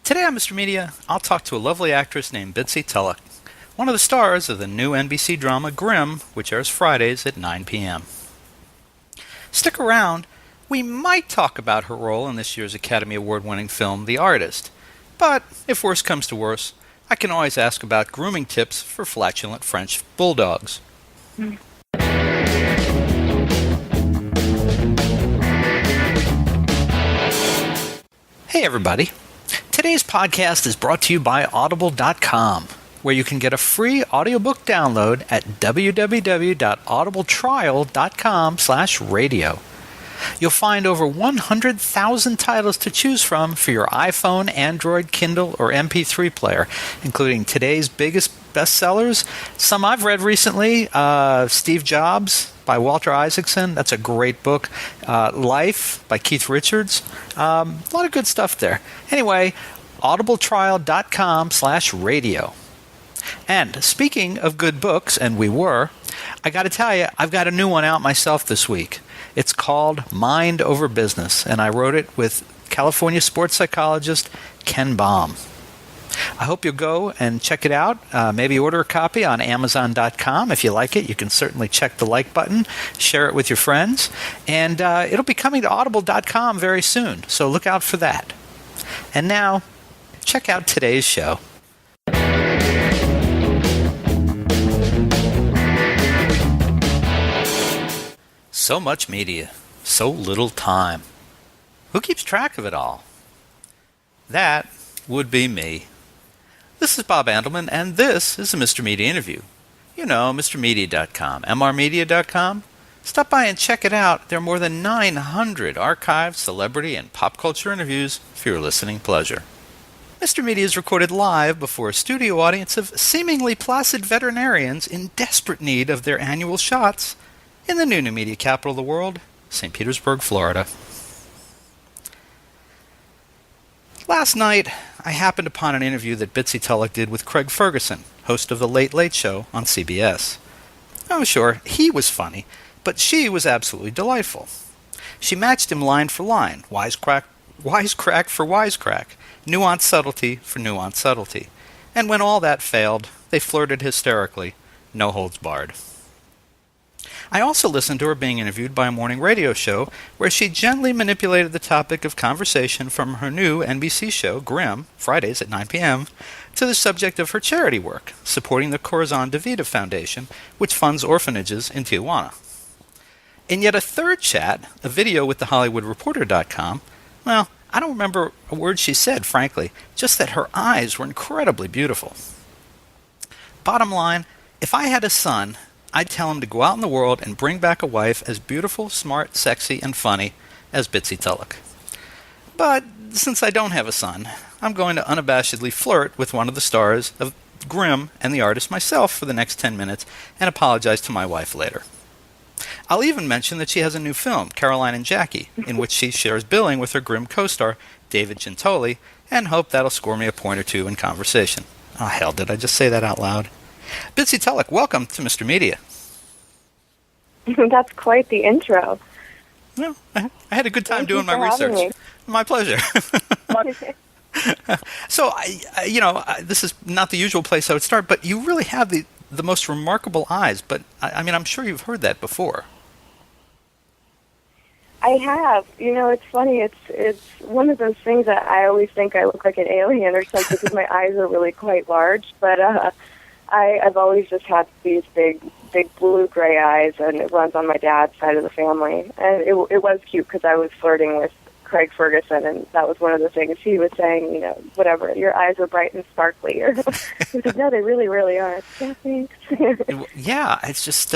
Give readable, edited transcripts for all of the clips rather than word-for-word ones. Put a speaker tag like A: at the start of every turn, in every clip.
A: Today on Mr. Media, I'll talk to a lovely actress named Bitsie Tulloch, one of the stars of the new NBC drama Grimm, which airs Fridays at 9 p.m. Stick around. We might talk about her role in this year's Academy Award-winning film, The Artist. But if worse comes to worse, I can always ask about grooming tips for flatulent French bulldogs. Hey everybody. Today's podcast is brought to you by Audible.com, where you can get a free audiobook download at www.audibletrial.com/radio. You'll find over 100,000 titles to choose from for your iPhone, Android, Kindle, or MP3 player, including today's biggest bestsellers. Some I've read recently, Steve Jobs by Walter Isaacson. That's a great book. Life by Keith Richards. A lot of good stuff there. Anyway, audibletrial.com/radio. And speaking of good books, and I got to tell you, I've got a new one out myself this week. It's called Mind Over Business, and I wrote it with California sports psychologist Ken Baum. I hope you'll go and check it out. Maybe order a copy on Amazon.com. If you like it, you can certainly check the like button, share it with your friends, and it'll be coming to Audible.com very soon, so look out for that. And now, check out today's show. So much media, so little time. Who keeps track of it all? That would be me. This is Bob Andelman, and this is a Mr. Media interview. You know, MrMedia.com, MRmedia.com. Stop by and check it out. There are more than 900 archived celebrity and pop culture interviews for your listening pleasure. Mr. Media is recorded live before a studio audience of seemingly placid veterinarians in desperate need of their annual shots in the new media capital of the world, St. Petersburg, Florida. Last night, I happened upon an interview that Bitsie Tulloch did with Craig Ferguson, host of The Late Late Show on CBS. Oh, sure, he was funny, but she was absolutely delightful. She matched him line for line, wisecrack for wisecrack, nuanced subtlety for nuanced subtlety. And when all that failed, they flirted hysterically, no holds barred. I also listened to her being interviewed by a morning radio show where she gently manipulated the topic of conversation from her new NBC show, Grimm, Fridays at 9 p.m., to the subject of her charity work, supporting the Corazon de Vida Foundation, which funds orphanages in Tijuana. In yet a third chat, a video with thehollywoodreporter.com, well, I don't remember a word she said, frankly, just that her eyes were incredibly beautiful. Bottom line, if I had a son, I'd tell him to go out in the world and bring back a wife as beautiful, smart, sexy, and funny as Bitsie Tulloch. But since I don't have a son, I'm going to unabashedly flirt with one of the stars of Grimm and The Artist myself for the next 10 minutes and apologize to my wife later. I'll even mention that she has a new film, Caroline and Jackie, in which she shares billing with her Grimm co-star, David Gentoli, and hope that'll score me a point or two in conversation. Oh, hell, did I just say that out loud? Bitsie Tulloch, welcome to Mr. Media.
B: That's quite the intro.
A: Well, I had a good time doing my research. My pleasure. So, this is not the usual place I would start, but you really have the most remarkable eyes. But, I'm sure you've heard that before.
B: I have. It's funny. It's one of those things that I always think I look like an alien or something because my eyes are really quite large. But I've always just had these big blue-gray eyes, and it runs on my dad's side of the family. And it was cute because I was flirting with Craig Ferguson, and that was one of the things he was saying, whatever, your eyes are bright and sparkly. Or he said, no, they really, really are. Yeah, thanks.
A: Yeah, it's just,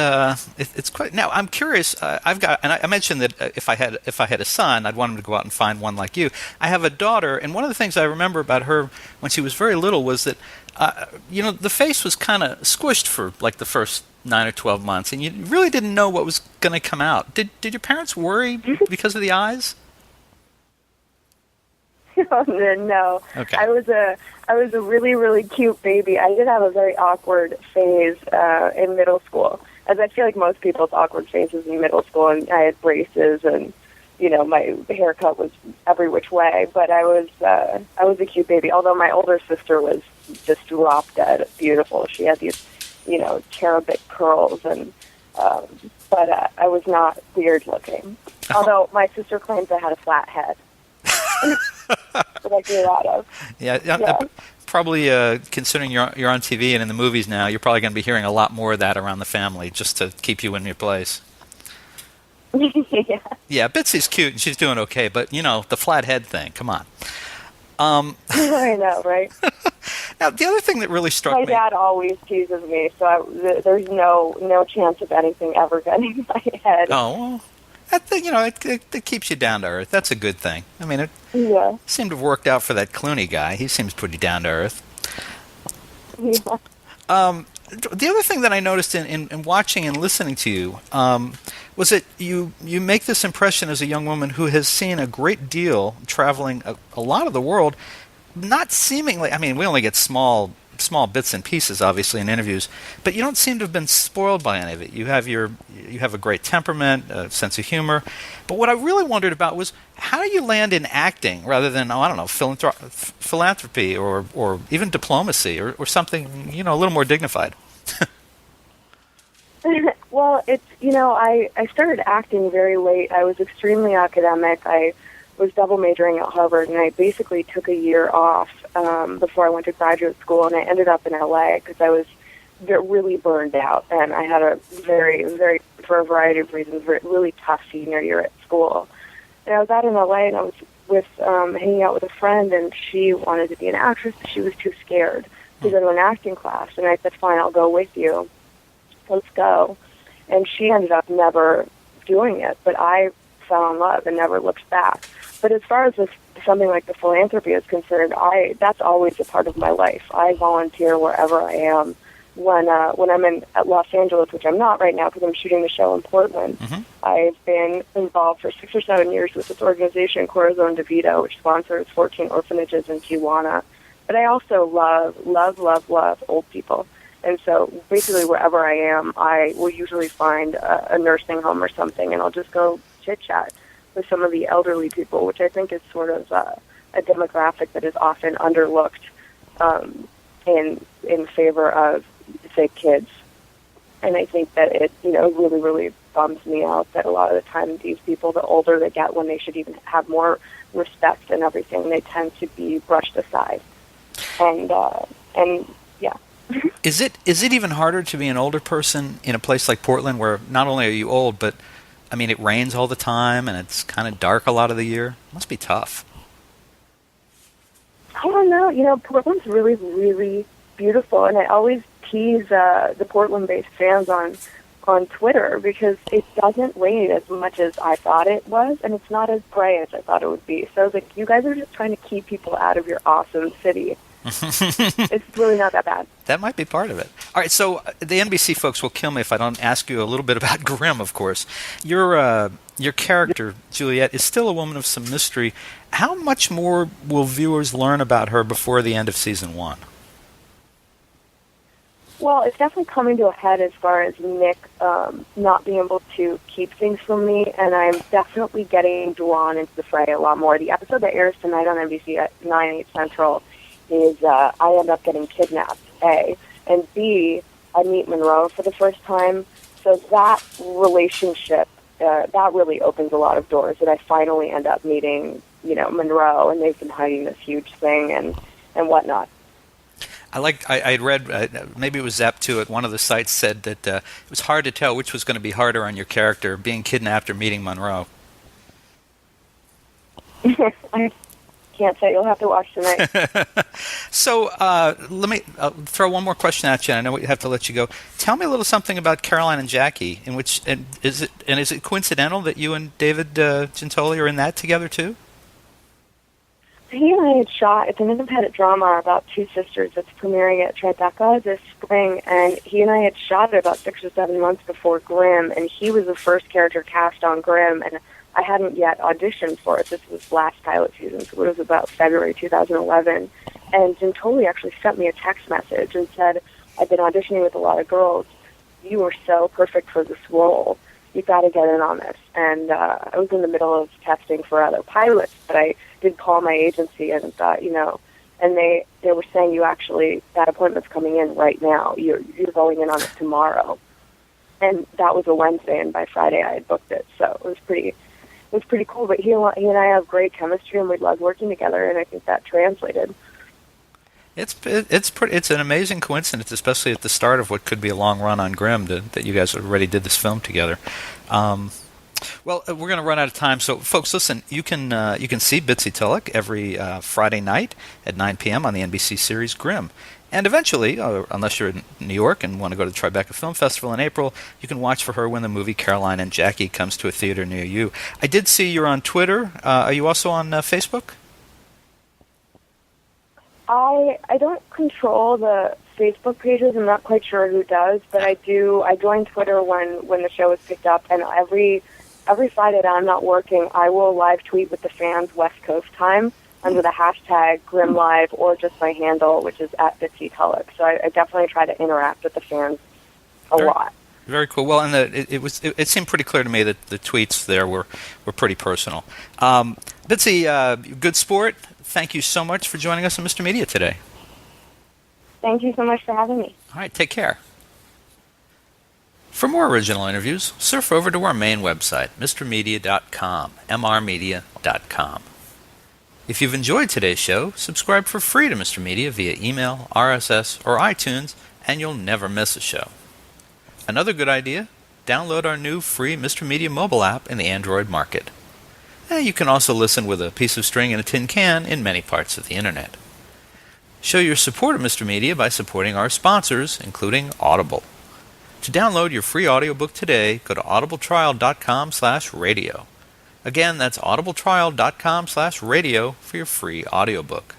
A: it's quite, now I'm curious, and I mentioned that if I had a son, I'd want him to go out and find one like you. I have a daughter, and one of the things I remember about her when she was very little was that, the face was kind of squished for like the first 9 or 12 months, and you really didn't know what was going to come out. Did your parents worry because of the eyes?
B: No.
A: Okay.
B: I was a really, really cute baby. I did have a very awkward phase in middle school, as I feel like most people's awkward phases in middle school, and I had braces and my haircut was every which way, but I was a cute baby. Although my older sister was just drop dead beautiful. She had these, cherubic curls, and but I was not weird looking. Although my sister claims I had a flat head, that I grew out of.
A: Yeah. Probably considering you're on TV and in the movies now, you're probably going to be hearing a lot more of that around the family just to keep you in your place.
B: Yeah.
A: Yeah, Bitsie's cute and she's doing okay, but the flat head thing, come on.
B: I know, right?
A: Now, the other thing that really struck me...
B: My dad always teases me, so there's no chance of anything ever getting in my head.
A: Oh, well, it keeps you down to earth. That's a good thing. I mean, it seemed to have worked out for that Clooney guy. He seems pretty down to earth.
B: Yeah.
A: The other thing that I noticed in watching and listening to you was that you make this impression as a young woman who has seen a great deal, traveling a lot of the world, not seemingly... I mean, we only get small bits and pieces, obviously, in interviews, but you don't seem to have been spoiled by any of it. You have a great temperament, a sense of humor. But what I really wondered about was, how do you land in acting rather than, philanthropy or even diplomacy or something, a little more dignified?
B: Well, it's, I started acting very late. I was extremely academic. I was double majoring at Harvard, and I basically took a year off before I went to graduate school, and I ended up in LA because I was really burned out, and I had a very, very, for a variety of reasons, really tough senior year at school. And I was out in LA, and I was hanging out with a friend, and she wanted to be an actress, but she was too scared to go to an acting class. And I said, fine, I'll go with you. Let's go. And she ended up never doing it, but I fell in love and never looked back. But as far as something like the philanthropy is concerned, that's always a part of my life. I volunteer wherever I am. When I'm at Los Angeles, which I'm not right now because I'm shooting the show in Portland, I've been involved for 6 or 7 years with this organization, Corazon de Vida, which sponsors 14 orphanages in Tijuana. But I also love old people. And so basically wherever I am, I will usually find a nursing home or something, and I'll just go chit-chat with some of the elderly people, which I think is sort of a demographic that is often underlooked in favor of, say, kids. And I think that it, really, really bums me out that a lot of the time these people, the older they get, when they should even have more respect and everything, they tend to be brushed aside. And yeah.
A: Is it even harder to be an older person in a place like Portland, where not only are you old, but I mean, it rains all the time and it's kind of dark a lot of the year? It must be tough.
B: I don't know. Portland's really, really beautiful, and I always tease the Portland-based fans on Twitter because it doesn't rain as much as I thought it was, and it's not as gray as I thought it would be. So I was like, you guys are just trying to keep people out of your awesome city. It's really not that bad.
A: That might be part of it. All right, so the NBC folks will kill me if I don't ask you a little bit about Grimm, of course. Your character, Juliet, is still a woman of some mystery. How much more will viewers learn about her before the end of season 1?
B: Well, it's definitely coming to a head as far as Nick not being able to keep things from me, and I'm definitely getting drawn into the fray a lot more. The episode that airs tonight on NBC at 9/8 Central is I end up getting kidnapped, A. And B, I meet Monroe for the first time. So that relationship, that really opens a lot of doors, that I finally end up meeting, Monroe, and they've been hiding this huge thing and whatnot.
A: I'd read, maybe it was Zap2 at one of the sites said that it was hard to tell which was going to be harder on your character, being kidnapped or meeting Monroe.
B: I can't say. You'll have to watch tonight.
A: So let me throw one more question at you. I know we have to let you go. Tell me a little something about Caroline and Jackie. Is it coincidental that you and David Gentoli are in that together too?
B: He and I had shot. It's an independent drama about two sisters that's premiering at Tribeca this spring, and he and I had shot it about 6 or 7 months before Grimm, and he was the first character cast on Grimm, and I hadn't yet auditioned for it. This was last pilot season, so it was about February 2011. And Gentoli actually sent me a text message and said, I've been auditioning with a lot of girls. You are so perfect for this role. you got to get in on this. And I was in the middle of testing for other pilots, but I did call my agency and thought, and they were saying, that appointment's coming in right now. You're going in on it tomorrow. And that was a Wednesday, and by Friday I had booked it. So it was pretty cool. But he and I have great chemistry, and we love working together, and I think that translated.
A: It's an amazing coincidence, especially at the start of what could be a long run on Grimm, that you guys already did this film together. Well, we're going to run out of time, so folks, listen. You can see Bitsie Tulloch every Friday night at 9 p.m. on the NBC series Grimm, and eventually, unless you're in New York and want to go to the Tribeca Film Festival in April, you can watch for her when the movie Caroline and Jackie comes to a theater near you. I did see you're on Twitter. Are you also on Facebook?
B: I don't control the Facebook pages. I'm not quite sure who does, but I do. I joined Twitter when the show was picked up, and every Friday that I'm not working, I will live tweet with the fans West Coast time under the hashtag GrimmLive or just my handle, which is @Bitsie Tulloch. So I definitely try to interact with the fans a lot. Very
A: cool. Well, and it seemed pretty clear to me that the tweets there were pretty personal. Bitsie, good sport. Thank you so much for joining us on Mr. Media today.
B: Thank you so much for having me.
A: All right, take care. For more original interviews, surf over to our main website, mrmedia.com, mrmedia.com. If you've enjoyed today's show, subscribe for free to Mr. Media via email, RSS, or iTunes, and you'll never miss a show. Another good idea, download our new free Mr. Media mobile app in the Android market. You can also listen with a piece of string and a tin can in many parts of the internet. Show your support of Mr. Media by supporting our sponsors, including Audible. To download your free audiobook today, go to audibletrial.com/radio. Again, that's audibletrial.com/radio for your free audiobook.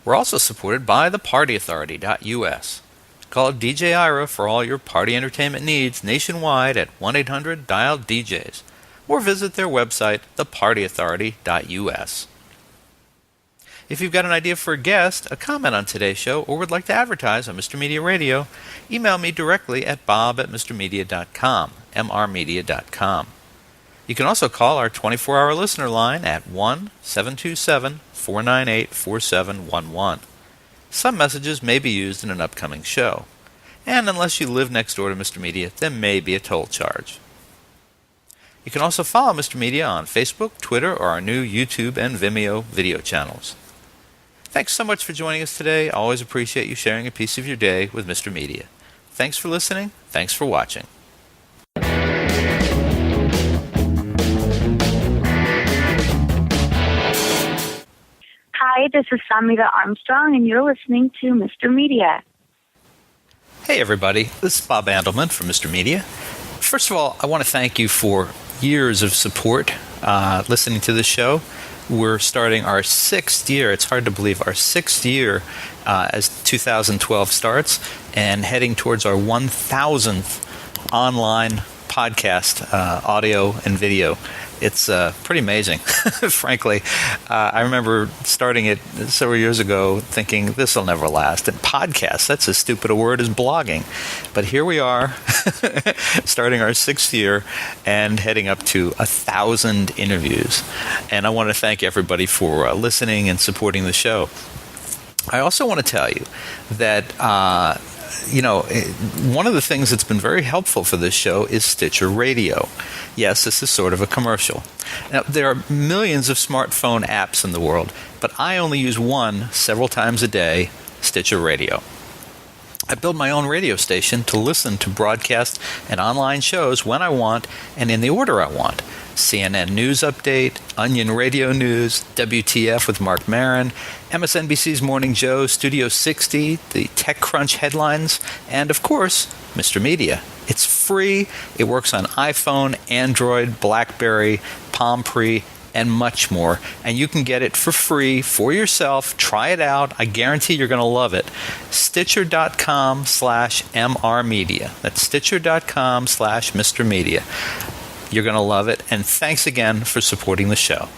A: We're also supported by thepartyauthority.us. Call DJ Ira for all your party entertainment needs nationwide at 1-800-DIAL-DJs. Or visit their website, thepartyauthority.us. If you've got an idea for a guest, a comment on today's show, or would like to advertise on Mr. Media Radio, email me directly at bob@mrmedia.com, mrmedia.com. You can also call our 24-hour listener line at 1-727-498-4711. Some messages may be used in an upcoming show. And unless you live next door to Mr. Media, there may be a toll charge. You can also follow Mr. Media on Facebook, Twitter, or our new YouTube and Vimeo video channels. Thanks so much for joining us today. I always appreciate you sharing a piece of your day with Mr. Media. Thanks for listening. Thanks for watching.
C: Hi, this is Samira Armstrong, and you're listening to Mr. Media.
A: Hey, everybody. This is Bob Andelman from Mr. Media. First of all, I want to thank you for years of support listening to this show. We're starting our 6th year. It's hard to believe our 6th year as 2012 starts and heading towards our 1,000th online podcast, audio and video. It's pretty amazing, frankly. I remember starting it several years ago thinking this will never last. And podcast, that's as stupid a word as blogging. But here we are, starting our 6th year and heading up to 1,000 interviews. And I want to thank everybody for listening and supporting the show. I also want to tell you that one of the things that's been very helpful for this show is Stitcher Radio. Yes, this is sort of a commercial. Now, there are millions of smartphone apps in the world, but I only use one several times a day, Stitcher Radio. I build my own radio station to listen to broadcast and online shows when I want and in the order I want. CNN News Update, Onion Radio News, WTF with Mark Maron, MSNBC's Morning Joe, Studio 60, the TechCrunch headlines, and of course, Mr. Media. It's free. It works on iPhone, Android, BlackBerry, Palm Pre, and much more. And you can get it for free for yourself. Try it out. I guarantee you're going to love it. Stitcher.com/MRmedia. That's Stitcher.com/Mr. Media. You're going to love it. And thanks again for supporting the show.